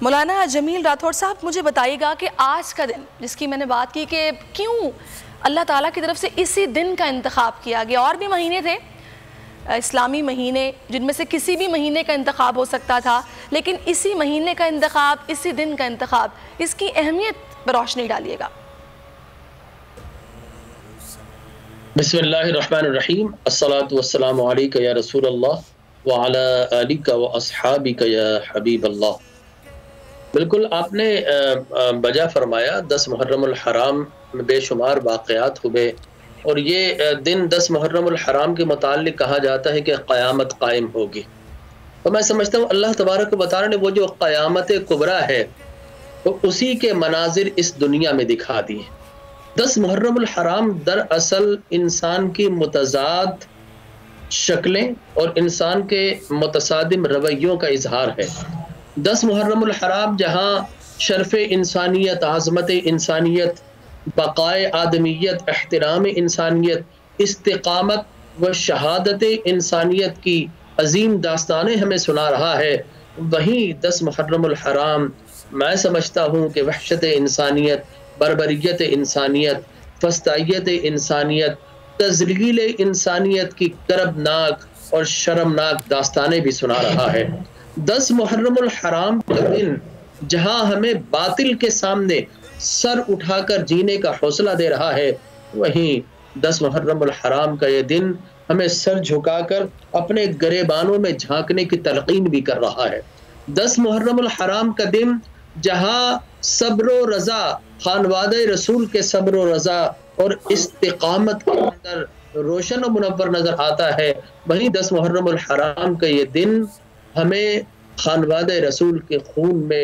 مولانا جمیل راٹھوڑ صاحب مجھے بتائیے گا کہ آج کا دن جس کی میں نے بات کی کہ کیوں اللہ تعالیٰ کی طرف سے اسی دن کا انتخاب کیا گیا؟ اور بھی مہینے تھے اسلامی مہینے جن میں سے کسی بھی مہینے کا انتخاب ہو سکتا تھا، لیکن اسی مہینے کا انتخاب، اسی دن کا انتخاب، اس کی اہمیت پر روشنی ڈالیے گا۔ بسم اللہ الرحمن الرحیم، الصلاۃ والسلام علیک یا رسول اللہ وعلی آلک و اصحابک یا حبیب اللہ۔ بالکل آپ نے بجا فرمایا، 10 محرم الحرام میں بے شمار واقعات ہوئے، اور یہ دن 10 محرم الحرام کے متعلق کہا جاتا ہے کہ قیامت قائم ہوگی۔ تو میں سمجھتا ہوں اللہ تبارک و تعالیٰ نے وہ جو قیامت کبریٰ ہے تو اسی کے مناظر اس دنیا میں دکھا دیے۔ 10 محرم الحرام دراصل انسان کی متضاد شکلیں اور انسان کے متصادم رویوں کا اظہار ہے۔ 10 محرم الحرام جہاں شرف انسانیت، عظمت انسانیت، بقائے آدمیت، احترام انسانیت، استقامت و شہادت انسانیت کی عظیم داستانیں ہمیں سنا رہا ہے، وہیں 10 محرم الحرام میں سمجھتا ہوں کہ وحشت انسانیت، بربریت انسانیت، فسطائیت انسانیت، تذلیل انسانیت کی کربناک اور شرمناک داستانیں بھی سنا رہا ہے۔ 10 محرم الحرام کا دن جہاں ہمیں باطل کے سامنے سر اٹھا کر جینے کا حوصلہ دے رہا ہے، وہیں 10 محرم الحرام کا یہ دن ہمیں سر جھکا کر اپنے گریبانوں میں جھانکنے کی تلقین بھی کر رہا ہے۔ 10 محرم الحرام کا دن جہاں صبر و رضا، خانوادہ رسول کے صبر و رضا اور استقامت کے اندر روشن و منور نظر آتا ہے، وہیں 10 محرم الحرام کا یہ دن ہمیں خانوادہ رسول کے خون میں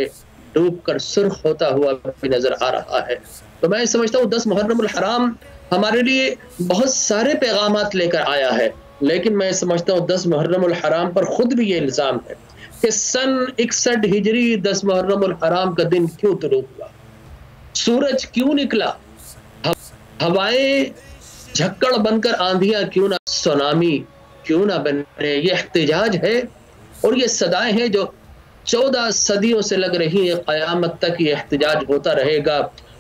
ڈوب کر سرخ ہوتا ہوا بھی نظر آ رہا ہے۔ تو میں سمجھتا ہوں 10 محرم الحرام ہمارے لیے بہت سارے پیغامات لے کر آیا ہے، لیکن میں سمجھتا ہوں 10 محرم الحرام پر خود بھی یہ الزام ہے کہ سن 61 ہجری 10 محرم الحرام کا دن کیوں طلوع ہوا، سورج کیوں نکلا، ہوائیں جھکڑ بن کر آندھیاں کیوں نہ، سونامی کیوں نہ بنے۔ یہ احتجاج ہے اور یہ صدائیں ہیں جو 14 صدیوں سے لگ رہی ہیں، قیامت تک یہ احتجاج ہوتا رہے گا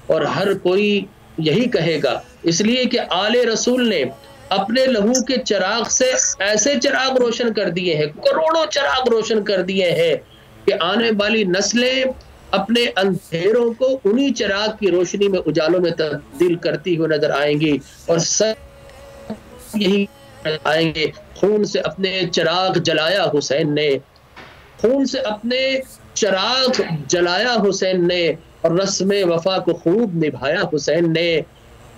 اور ہر کوئی یہی کہے گا، اس لیے کہ آل رسول نے اپنے لہو کے چراغ سے ایسے چراغ روشن کر دیے ہیں، کروڑوں چراغ روشن کر دیے ہیں کہ آنے والی نسلیں اپنے اندھیروں کو انہی چراغ کی روشنی میں اجالوں میں تبدیل کرتی ہوئی نظر آئیں گی، اور سب یہی آئیں گے۔ خون سے اپنے چراغ جلایا حسین نے، خون سے اپنے چراغ جلایا حسین نے، اور رسم وفا کو خوب نبھایا حسین نے۔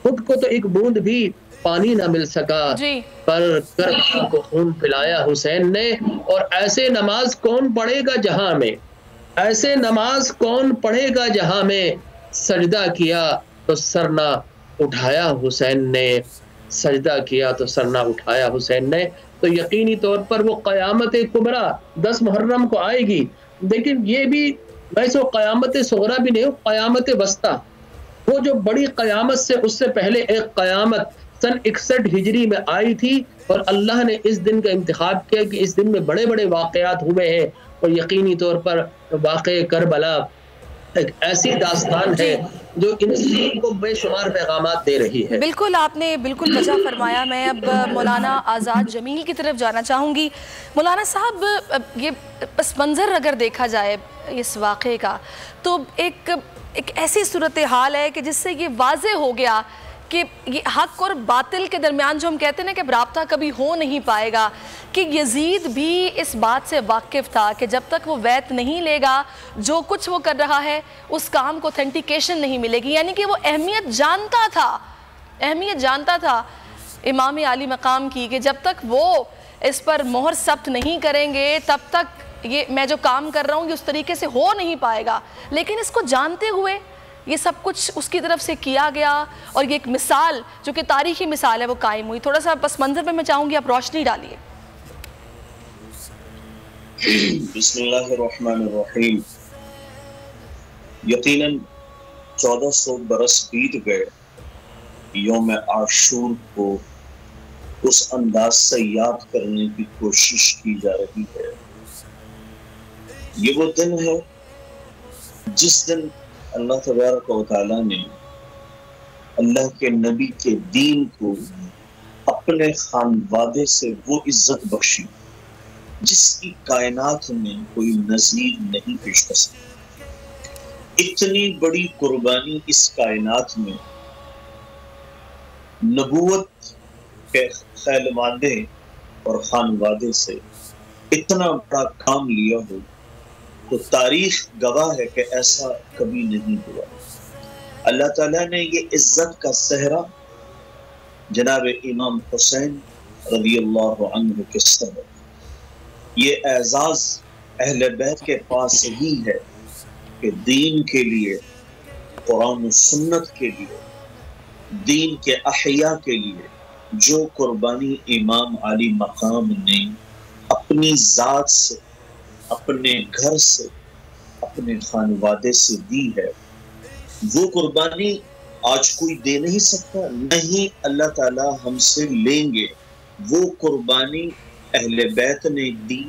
خود کو تو ایک بوند بھی پانی نہ مل سکا، پر کربلا کو خون پلایا حسین نے۔ اور ایسے نماز کون پڑھے گا جہاں میں، ایسے نماز کون پڑھے گا جہاں میں، سجدہ کیا تو سر نہ اٹھایا حسین نے، سجدہ کیا تو سر نہ اٹھایا حسین نے۔ تو یقینی طور پر وہ قیامت کبریٰ 10 محرم کو آئے گی، لیکن یہ بھی ویسے قیامت صغریٰ بھی نہیں، قیامت وسطیٰ، وہ جو بڑی قیامت سے اس سے پہلے ایک قیامت سن 61 ہجری میں آئی تھی، اور اللہ نے اس دن کا انتخاب کیا کہ اس دن میں بڑے بڑے واقعات ہوئے ہیں، اور یقینی طور پر واقعہ کربلا ایک ایسی داستان ہے جو انسان کو بے شمار پیغامات دے رہی ہے۔ بالکل آپ نے بالکل وجہ فرمایا۔ میں اب مولانا آزاد جمیل کی طرف جانا چاہوں گی۔ مولانا صاحب، یہ پس منظر اگر دیکھا جائے اس واقعے کا، تو ایک ایسی صورتحال ہے کہ جس سے یہ واضح ہو گیا کہ یہ حق اور باطل کے درمیان جو ہم کہتے ہیں نا کہ رابطہ کبھی ہو نہیں پائے گا، کہ یزید بھی اس بات سے واقف تھا کہ جب تک وہ بیعت نہیں لے گا، جو کچھ وہ کر رہا ہے اس کام کو اتھینٹیکیشن نہیں ملے گی، یعنی کہ وہ اہمیت جانتا تھا امام عالی مقام کی، کہ جب تک وہ اس پر مہر ثبت نہیں کریں گے تب تک یہ میں جو کام کر رہا ہوں یہ اس طریقے سے ہو نہیں پائے گا۔ لیکن اس کو جانتے ہوئے یہ سب کچھ اس کی طرف سے کیا گیا، اور یہ ایک مثال جو کہ تاریخی مثال ہے وہ قائم ہوئی۔ تھوڑا سا پس منظر پہ میں چاہوں گی آپ روشنی ڈالیے۔ بسم اللہ الرحمن الرحیم۔ یقیناً 1400 برس بیت گئے یوم عاشور کو اس انداز سے یاد کرنے کی کوشش کی جا رہی ہے۔ یہ وہ دن ہے جس دن اللہ تبارک و تعالیٰ نے اللہ کے نبی کے دین کو اپنے خانوادے سے وہ عزت بخشی جس کی کائنات میں کوئی نظیر نہیں پیش کر سکتا. اتنی بڑی قربانی اس کائنات میں نبوت کے خیلوادے اور خانوادے سے اتنا بڑا کام لیا ہو تو تاریخ گواہ ہے کہ ایسا کبھی نہیں ہوا. اللہ تعالیٰ نے یہ عزت کا صحرا جناب امام حسین رضی اللہ عنہ کے سبب، یہ اعزاز اہل بیت کے پاس ہی ہے کہ دین کے لیے، قرآن و سنت کے لیے، دین کے احیاء کے لیے جو قربانی امام علی مقام نے اپنی ذات سے، اپنے گھر سے، اپنے خانوادے سے دی ہے، وہ قربانی آج کوئی دے نہیں سکتا، نہیں اللہ تعالیٰ ہم سے لیں گے. وہ قربانی اہل بیت نے دی.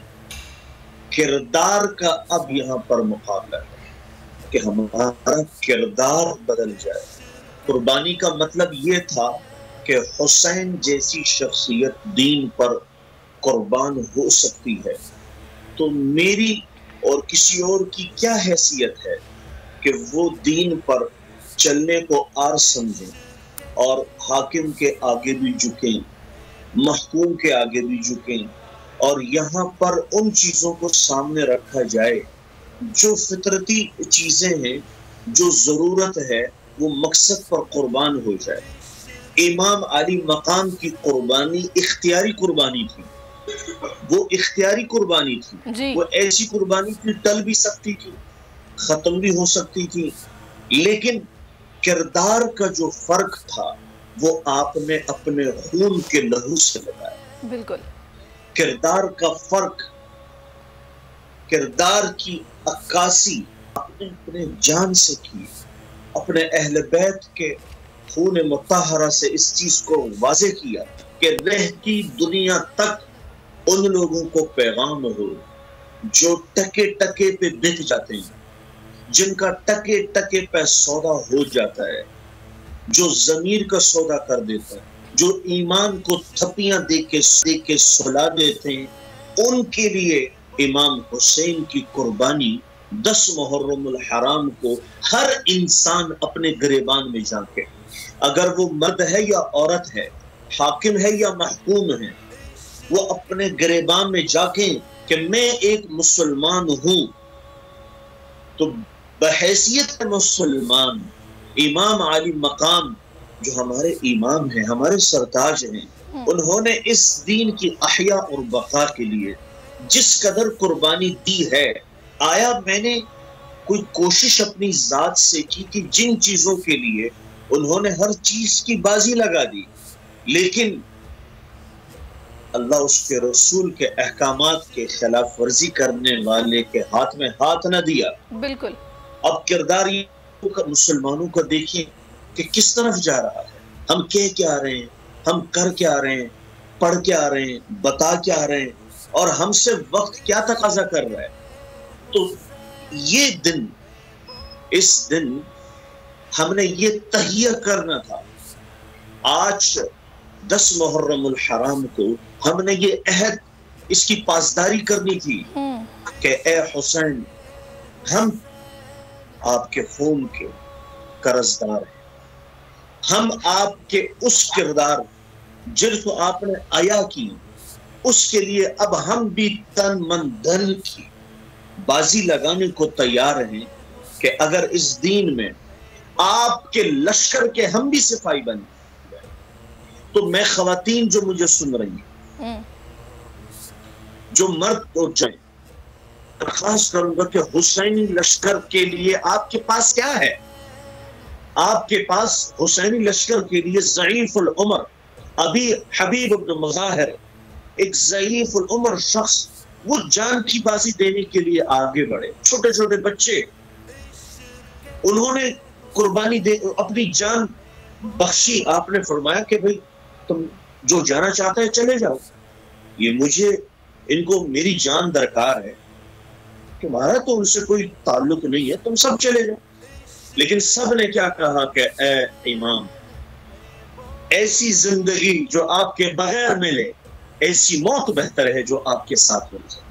کردار کا اب یہاں پر مقابلہ ہے کہ ہمارا کردار بدل جائے. قربانی کا مطلب یہ تھا کہ حسین جیسی شخصیت دین پر قربان ہو سکتی ہے تو میری اور کسی اور کی کیا حیثیت ہے کہ وہ دین پر چلنے کو آر سمجھیں اور حاکم کے آگے بھی جھکیں، محکوم کے آگے بھی جھکیں، اور یہاں پر ان چیزوں کو سامنے رکھا جائے جو فطرتی چیزیں ہیں، جو ضرورت ہے، وہ مقصد پر قربان ہو جائے. امام علی مقام کی قربانی اختیاری قربانی تھی، وہ اختیاری قربانی تھی جی. وہ ایسی قربانی تھی ٹل بھی سکتی تھی، ختم بھی ہو سکتی تھی، لیکن کردار کا جو فرق تھا وہ آپ نے اپنے خون کے لہو سے لگایا. بالکل کردار کا فرق، کردار کی عکاسی آپ نے اپنے جان سے کی، اپنے اہل بیت کے خون مطہرہ سے اس چیز کو واضح کیا کہ رہتی دنیا تک ان لوگوں کو پیغام ہو جو ٹکے ٹکے پہ بک جاتے ہیں، جن کا ٹکے ٹکے پہ سودا ہو جاتا ہے، جو ضمیر کا سودا کر دیتا ہے، جو ایمان کو تھپیاں دے کے سلا دیتے ہیں. ان کے لیے امام حسین کی قربانی 10 محرم الحرام کو ہر انسان اپنے گریبان میں جھانکے، اگر وہ مرد ہے یا عورت ہے، حاکم ہے یا محکوم ہے، وہ اپنے گریبان میں جھانکیں کہ میں ایک مسلمان ہوں. تو بحیثیت مسلمان امام علی مقام جو ہمارے امام ہیں، ہمارے سرتاج ہیں، انہوں نے اس دین کی احیاء اور بقا کے لیے جس قدر قربانی دی ہے، آیا میں نے کوئی کوشش اپنی ذات سے کی کہ جن چیزوں کے لیے انہوں نے ہر چیز کی بازی لگا دی، لیکن اللہ اس کے رسول کے احکامات کے خلاف ورزی کرنے والے کے ہاتھ میں ہاتھ نہ دیا. بالکل. اب کردار مسلمانوں کا دیکھیں کہ کس طرف جا رہا ہے. ہم کہہ کیا رہے ہیں، ہم کر کیا رہے ہیں، پڑھ کیا رہے ہیں، بتا کیا رہے ہیں، اور ہم سے وقت کیا تقاضا کر رہا ہے. تو یہ دن، اس دن ہم نے یہ تہیہ کرنا تھا. آج 10 محرم الحرام کو ہم نے یہ عہد، اس کی پاسداری کرنی تھی کہ اے حسین، ہم آپ کے خون کے قرضدار ہیں، ہم آپ کے اس کردار جن کو آپ نے عیا کی، اس کے لیے اب ہم بھی تن من دھن کی بازی لگانے کو تیار ہیں کہ اگر اس دین میں آپ کے لشکر کے ہم بھی سپاہی بن جائیں. تو میں خواتین جو مجھے سن رہی ہیں، جو مرد ہو جائیں، درخواست کروں گا کہ حسینی لشکر کے لیے آپ کے پاس کیا ہے؟ آپ کے پاس حسینی لشکر کے لیے ضعیف العمر ابھی حبیب ابن مظاہر، ایک ضعیف العمر شخص، وہ جان کی بازی دینے کے لیے آگے بڑھے. چھوٹے چھوٹے بچے، انہوں نے قربانی دے اپنی جان بخشی. آپ نے فرمایا کہ بھئی تم جو جانا چاہتا ہے چلے جاؤ، یہ مجھے، ان کو میری جان درکار ہے. تمہارا تو ان سے کوئی تعلق نہیں ہے، تم سب چلے جاؤ. لیکن سب نے کیا کہا کہ اے امام، ایسی زندگی جو آپ کے بغیر ملے، ایسی موت بہتر ہے جو آپ کے ساتھ مل جائے.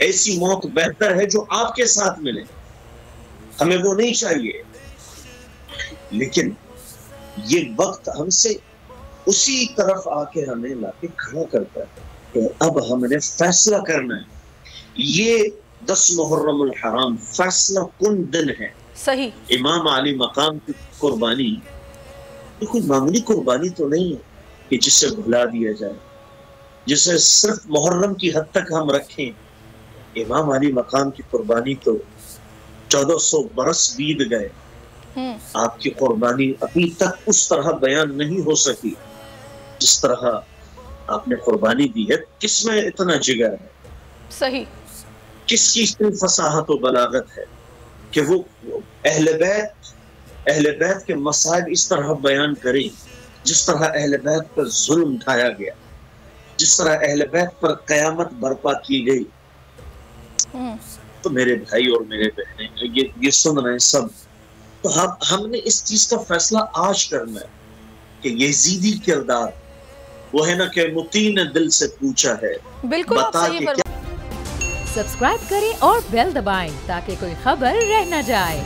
ایسی موت بہتر ہے جو آپ کے ساتھ ملے، ہمیں وہ نہیں چاہیے. لیکن یہ وقت ہم سے اسی طرف آ کے ہمیں لا کے کھڑا کرتا ہے کہ اب ہم نے فیصلہ کرنا ہے. یہ 10 محرم الحرام فیصلہ کن دن ہے. صحیح. امام علی مقام کی قربانی یہ کوئی معمولی قربانی تو نہیں ہے کہ جسے بھلا دیا جائے، جسے صرف محرم کی حد تک ہم رکھیں. امام علی مقام کی قربانی تو 1400 برس بیت گئے، آپ کی قربانی ابھی تک اس طرح بیان نہیں ہو سکی جس طرح آپ نے قربانی دی ہے. کس میں اتنا جگر ہے؟ صحیح. کس کی اتنی فصاحت و بلاغت ہے کہ وہ اہل بیت کے مصائب اس طرح بیان کریں جس طرح اہل بیت پر ظلم ڈھایا گیا، جس طرح اہل بیت پر قیامت برپا کی گئی. تو میرے بھائی اور میرے بہنیں یہ سن رہے ہیں سب، تو ہم نے اس چیز کا فیصلہ آج کرنا ہے کہ یزیدی کردار وہ ہے نا کہ مطیع نے دل سے پوچھا ہے. بالکل بتا کہ سبسکرائب کریں اور بیل دبائیں تاکہ کوئی خبر رہ نہ جائے.